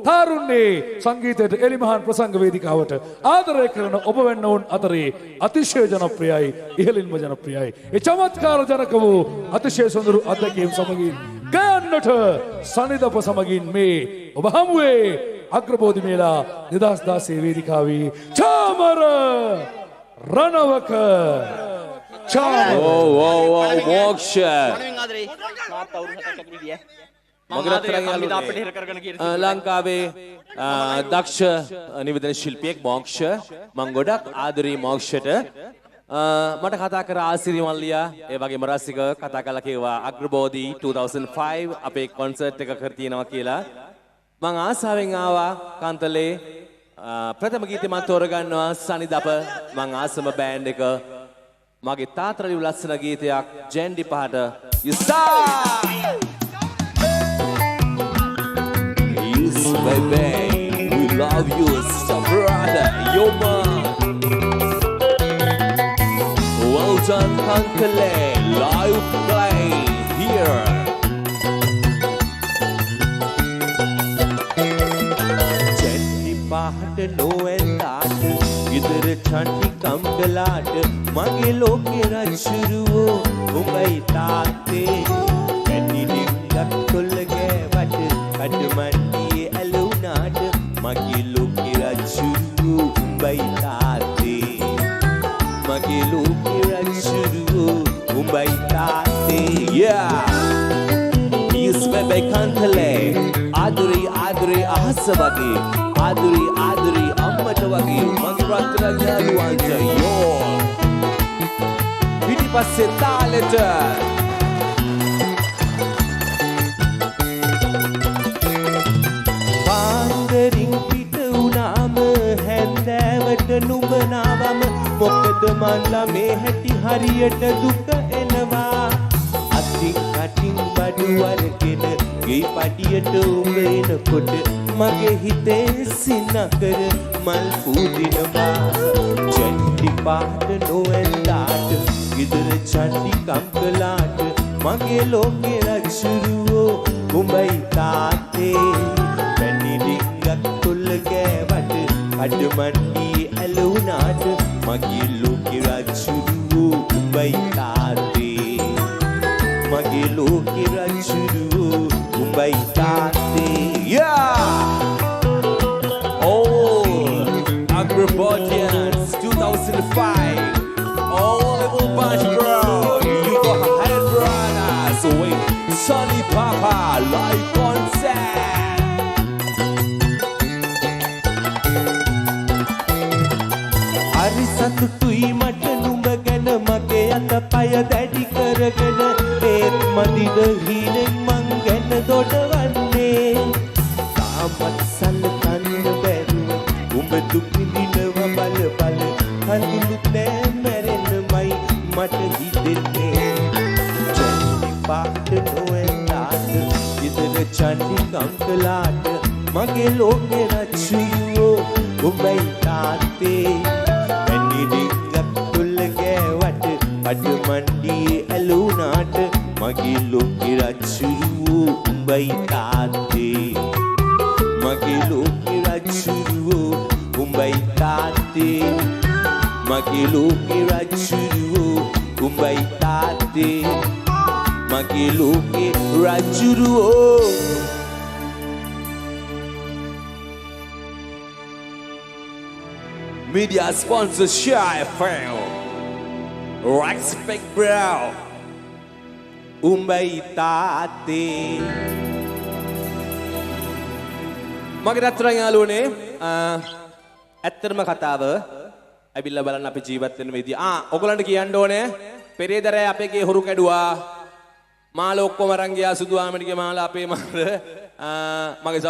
තාරුණ්‍යයේ සංගීතයට එලිමහන් ප්‍රසංග වේදිකාවට ආදරය කරන ඔබ වෙන්නවුන් අතරේ අතිශය ජනප්‍රියයි, ඉහළින්ම ජනප්‍රියයි. ඒ චමත්කාර ජනක වූ අතිශය සොඳුරු අත්දැකීම් සමගින් ගයන්නට සනිදප සමගින් මේ ඔබ හමුවේ අග්‍රබෝධි මේලා 2016 වේදිකාවේ චාමර රණවක මෝක්ෂ ලංකාවේ දක්ෂ නිවේදන ශිල්පියෙක් මෝක්ෂ. මම ගොඩක් ආදරේ මෝක්ෂට. මට කතා කර ආසිරි මල්ලියා ඒ වගේම රසික කතා කළා කිව්වා අග්‍රබෝධි 2005 අපේ කොන්සර්ට් එක කර තියෙනවා කියලා. මම ආසාවෙන් ආවා කාන්තලේ. ප්‍රථම ගීතය මම තෝරගන්නවා සනිදප මං ආසම බෑන්ඩ් එක. මගේ තාතරලිව් ලස්සන ගීතයක් ජෙන්ඩි පහට යුසා Yes baby we love you so brother yo man well done Kankale live play here ජෙන්ඩි පහට නොවෙන්දාට ඉදර චන්ටි කම්බලාට මගේ ලෝකේ රජුරුවෝ උඹයි තාත්තේ කැඩිලිංගක් කොල්ල ගෑවට කඩමණ්ඩියේ ඇලුනාට මගේ ලෝකේ රජුරුවෝ උඹයි තාත්තේ මගේ ලෝකේ රජුරුවෝ උඹයි තාත්තේ yeah Yes baby Kankale ආදුරි ආදුරි අහස වගේ ආදුරි ආදුරි අම්මට වගේ මගේ රත්තරන් යාළුවන්ට යෝ පිටිපස්සේ තාලෙට පාන්දරින් පිට වුණාම හැන්දෑවට නුඹ නාවම මොකද මන්ලා මේ හැටි හරියට දුක එනවා අතින් කටින් බඩු වරගෙන ගේ පඩියට උඹ එනකොට මගේ හිතේ සිනකර මල් පුදිනවා චන්ඩි පාට නොවෙන්දාට ඉදර චන්ඩි කම්කලාට මගේ ලෝකේ රජුරුවෝ උඹයි තාත්තේ පැණිලිංගක් කොල්ල ගෑවට කඩමණ්ඩියේ ඇලුනාට මගේ ලෝකේ රජුරුවෝ උඹයි තාත්තේ මගේ ලෝකේ රජුරුවෝ උඹයි තාත්තේ yeah oh Agrobodians 2005 all level bunch bro you go ahead brothers so wait Sunny Papa live concert hari සතුටුයි මට නුඹ ගැන මගේ අතපය දැඩි කරගෙන ඒත් මදිද හීනෙන් මං ගැන දොඩවන්නේ තාමත් සලකන්න බැරුව උඹ දුක් විඳිනව බල බල කඳුළුත් නෑ මැරෙන්නමයි මට හිතෙන්නේ චන්ඩි පාට නොවෙන්දාට ඉදර චන්ඩි කම්කලාට මගේ ලෝකේ රජුරුවෝ උඹයි තාත්තේ පැණිලිංගක් කොල්ල ගෑවට කඩමණ්ඩියේ ඇලුනාට මගේ ලෝකේ රජුරුවෝ උඹයි තාත්තේ මගේ ලෝකේ රජුරුවෝ උඹයි තාත්තේ මගේ ලෝකේ රජුරුවෝ උඹයි තාත්තේ මගේ ලෝකේ රජුරුවෝ Media sponsor Shy FM Respect bro උඹයි තාත්තේ මගේ රත්තරන් යාළුවනේ ඇත්තටම කතාව ඇවිල්ලා බලන්න අපි ජීවත් වෙන විදිය ඔයගලන්ට කියන්න ඕනේ පෙරේදරෑ අපේ ගේ හොරු කැඩුවා මාළ ඔක්කොම අරන් ගියා සුදු ආමඩිගේ මාළ අපේ මාළ මගේ